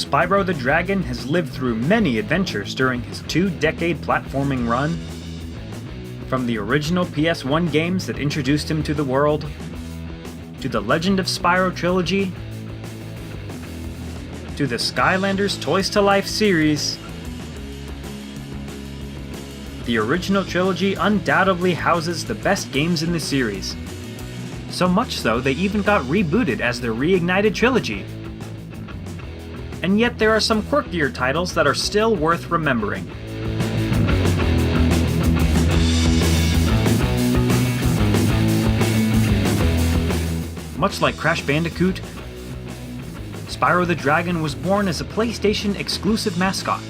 Spyro the Dragon has lived through many adventures during his 2-decade platforming run. From the original PS1 games that introduced him to the world, to the Legend of Spyro trilogy, to the Skylanders Toys to Life series. The original trilogy undoubtedly houses the best games in the series. So much so, they even got rebooted as the Reignited Trilogy. And yet there are some quirkier titles that are still worth remembering. Much like Crash Bandicoot, Spyro the Dragon was born as a PlayStation exclusive mascot,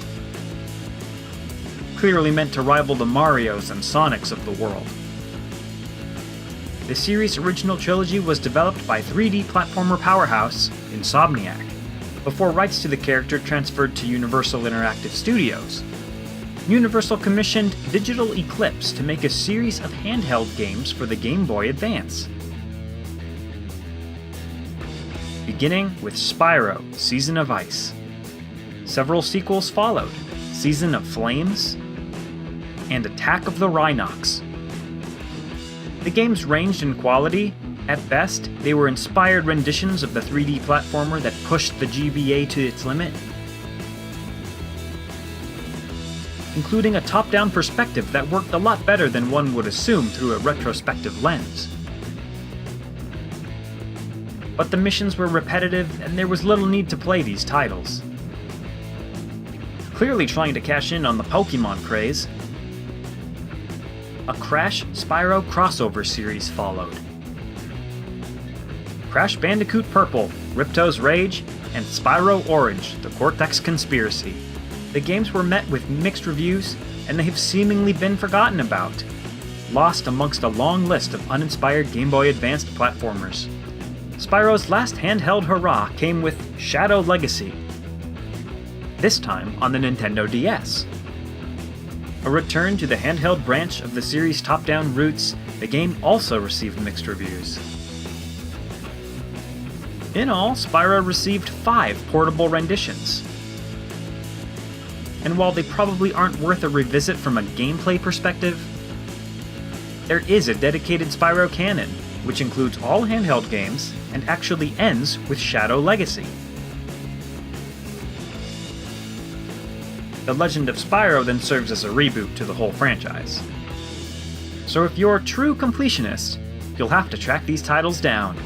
clearly meant to rival the Marios and Sonics of the world. The series' original trilogy was developed by 3D platformer powerhouse Insomniac, before rights to the character transferred to Universal Interactive Studios. Universal commissioned Digital Eclipse to make a series of handheld games for the Game Boy Advance. Beginning with Spyro: Season of Ice. Several sequels followed, Season of Flames and Attack of the Rhinox. The games ranged in quality. At best, they were inspired renditions of the 3D platformer that pushed the GBA to its limit, including a top-down perspective that worked a lot better than one would assume through a retrospective lens. But the missions were repetitive, and there was little need to play these titles. Clearly trying to cash in on the Pokemon craze, a Crash Spyro crossover series followed. Crash Bandicoot Purple, Ripto's Rage, and Spyro Orange, The Cortex Conspiracy. The games were met with mixed reviews, and they have seemingly been forgotten about, lost amongst a long list of uninspired Game Boy Advanced platformers. Spyro's last handheld hurrah came with Shadow Legacy, this time on the Nintendo DS. A return to the handheld branch of the series' top-down roots, the game also received mixed reviews. In all, Spyro received 5 portable renditions. And while they probably aren't worth a revisit from a gameplay perspective, there is a dedicated Spyro canon, which includes all handheld games and actually ends with Shadow Legacy. The Legend of Spyro then serves as a reboot to the whole franchise. So if you're a true completionist, you'll have to track these titles down.